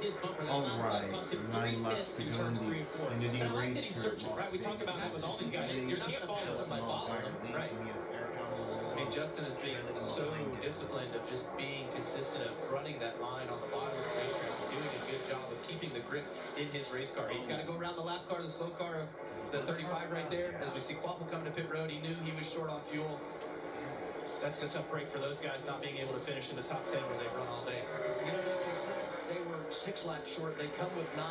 his bumper. That All last right, lap cost him 9 3 laps tenths to through go turns in 3 the and 4. Xfinity But I like that race he's here at searching, Las right? We talk Vegas. about that with all these guys. You can't follow Justin somebody following Allgaier them, leads right? me as Eric I mean, Justin is being so disciplined of just being consistent, of running that line on the bottom of the racetrack, and doing a good job of keeping the grip in his race car. He's got to go around the lap car, the slow car of the 35 right there. As we see Quapple coming to pit road, he knew he was short on fuel. That's a tough break for those guys, not being able to finish in the top 10 where they've run all day. You know, they said they were 6 laps short. They come with 9.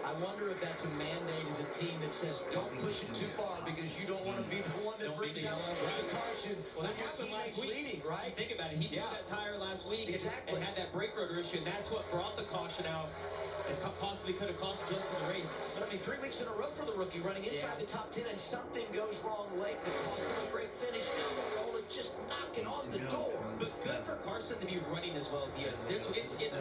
I wonder if that's a mandate as a team that says don't push it too far because you don't want to be the one that brings out the caution. Well, that happened last week. Leading, right? Think about it. He did that tire last week and had that brake rotor issue, and that's what brought the caution out. It possibly could have cost Justin the race. But I mean, 3 weeks in a row for the rookie running inside the top 10, and something goes wrong late that cost him a great finish. Almirola just knocking on the door. But good for Carson to be running as well as he is. It's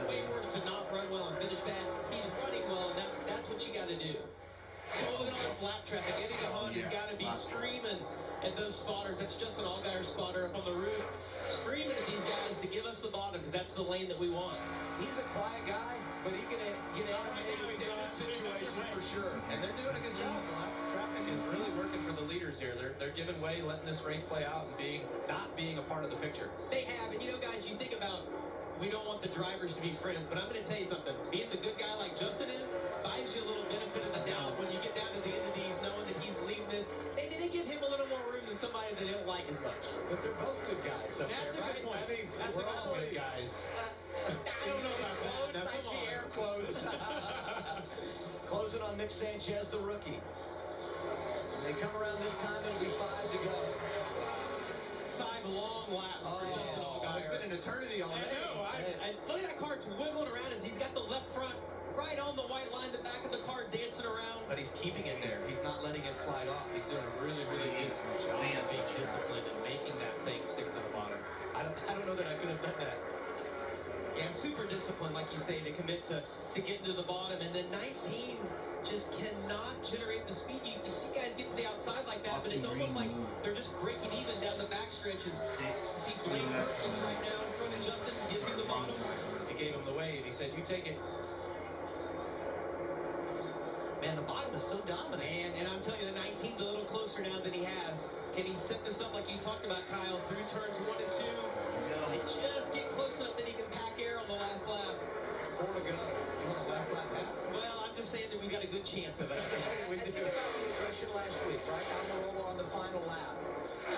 way worse to not run well and finish bad. He's running well, and that's what you got to do. Oh, look at all this lap traffic. Eddie DeHaan has got to be screaming at those spotters. That's Justin Allgaier spotter up on the roof, screaming at these guys to give us the bottom because that's the lane that we want. He's a quiet guy, but he can get animated in this situation for sure. And they're doing a good job. The lap traffic is really working for the leaders here. They're giving way, letting this race play out, and not being a part of the picture. They have, and you know, guys, you think about, we don't want the drivers to be friends, but I'm going to tell you something. Being the good guy like Justin is buys you a little benefit of the doubt when you get down to the end of these, knowing that he's leading this. Maybe they give him a little more room than somebody that they don't like as much. But they're both good guys. That's a good point. I mean, that's we're all good guys. I don't know about quotes. that. I see air quotes. Closing on Nick Sanchez, the rookie. When they come around this time, it'll be 5 to go. 5 long laps for Justin Allgaier. It's been an eternity already. I know. I look at that car wiggling around as he's got the left front right on the white line, the back of the car dancing around. But he's keeping it there. He's not letting it slide off. He's doing a really, really good job of being disciplined and making that thing stick to the bottom. I don't know that I could have done that. Yeah, super disciplined, like you say, to commit to getting to the bottom. And then 19 just cannot generate the speed. You see guys get to the outside like that, but it's almost like they're just breaking even down the back stretches. You see Blaine Perkins right now in front of Justin, gives him the bottom. He gave him the way, and he said, you take it. Man, the bottom is so dominant. And I'm telling you, the 19's a little closer now than he has. Can he set this up like you talked about, Kyle, through turns 1 and 2? And just get close enough that he can pack air on the last lap. 4 to go. You want the last lap pass? Well, I'm just saying that we got a good chance of it. We think about the aggression last week, right? Almirola on the final lap.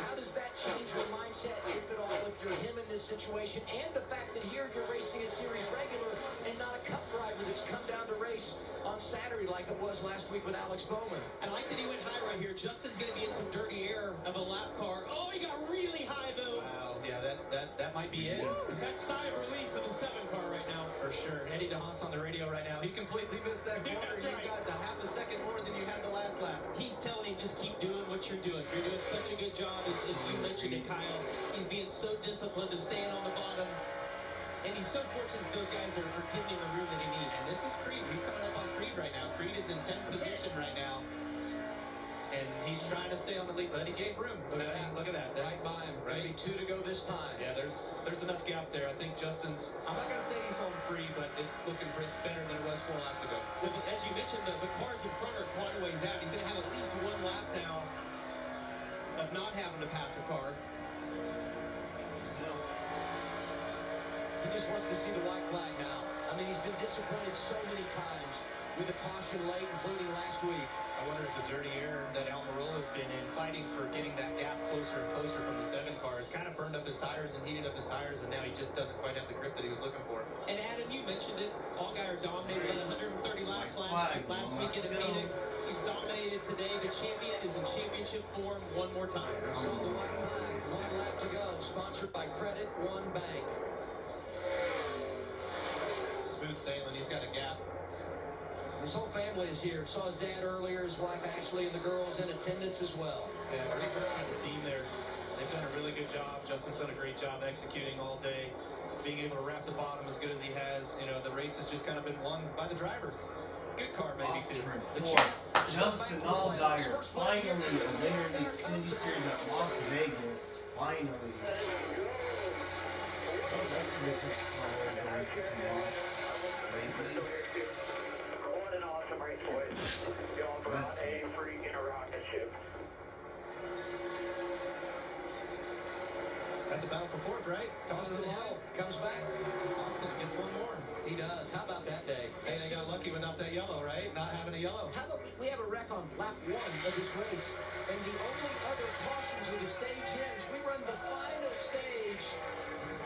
How does that change your mindset, if at all, if you're him in this situation, and the fact that here you're racing a series regular and not a cup driver that's come down to race on Saturday like it was last week with Alex Bowman? I like that he went high right here. Justin's going to be in some dirty air of a lap car. Oh, he got really high, though. Wow, yeah, that might be it. That's sigh of relief for the 7 car right now. For sure. Eddie DeHaan's on the radio right now. He completely missed that corner. That's right. You got the half a second more than you had the last lap. He's telling him, just keep doing what you're doing. You're doing such a good job, as you mentioned it, Kyle. He's being so disciplined to staying on the bottom. And he's so fortunate that those guys are giving him the room that he needs. And this is Creed. He's coming up on Creed right now. Creed is in 10th position right now. And he's trying to stay on the lead, but he gave room. Look at that. That's right by him. Right. Maybe 2 to go this time. Yeah, there's enough gap there. I think Justin's, I'm not going to say he's home free, but it's looking better than it was 4 laps ago. Well, as you mentioned, the cars in front are quite a ways out. He's going to have at least 1 lap now of not having to pass a car. He just wants to see the white flag now. I mean, he's been disappointed so many times with a caution late, including last week. I wonder if the dirty air that Almirola's been in, fighting for getting that gap closer and closer from the 7 cars, kind of burned up his tires and heated up his tires, and now he just doesn't quite have the grip that he was looking for. And Adam, you mentioned it. Allgaier dominated at 130 laps last week in Phoenix. He's dominated today. The champion is in championship form one more time. So the white flag, 1 lap to go. Sponsored by Credit One Bank. Smooth sailing. He's got a gap. His whole family is here. Saw his dad earlier, his wife Ashley, and the girls in attendance as well. Yeah, great work by the team there. They've done a really good job. Justin's done a great job executing all day, being able to wrap the bottom as good as he has. You know, the race has just kind of been won by the driver. Good car, maybe, too. Justin Allgaier, finally a winner in the Xfinity Series at Las Vegas. Finally. Oh, that's the way the races he lost. Lately. What an awesome race, boys. Y'all brought a freaking rocket ship. That's a battle for fourth, right? Austin Hill comes back. Austin gets one more. He does. How about that day? Hey, they got lucky without that yellow, right? Not having a yellow. How about we have a wreck on lap 1 of this race, and the only other cautions where the stage ends, we run the final stage,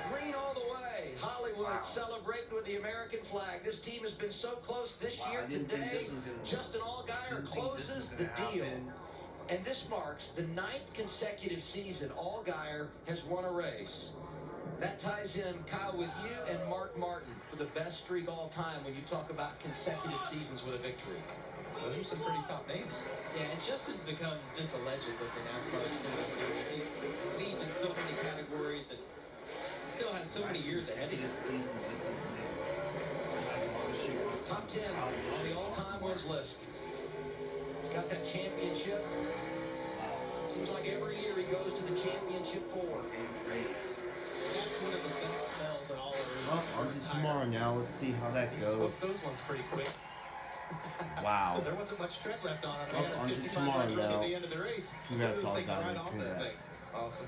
green all the way. Hollywood celebrating with the American flag. This team has been so close this year. I didn't think Today, this was gonna- Justin Allgaier didn't think this was closes gonna the deal. happen. And this marks the 9th consecutive season Allgaier has won a race. That ties in, Kyle, with you and Mark Martin for the best streak all time when you talk about consecutive seasons with a victory. Those are some pretty top names. Yeah, and Justin's become just a legend with the NASCAR Xfinity Series. He leads in so many categories and still has so many years ahead of him. This season with the win. Top 10 on the all-time wins list. He's got that championship. Seems like every year he goes to the championship 4. A race. That's one of the best smells in all of Well, on to tomorrow now. Let's see how that He goes. smoked those ones pretty quick. Wow. There wasn't much tread left on him. Well, He had a on to 55 tomorrow miles at now. the end of the race. Congrats, Those things Allgaier. right off that Congrats. thing. Awesome.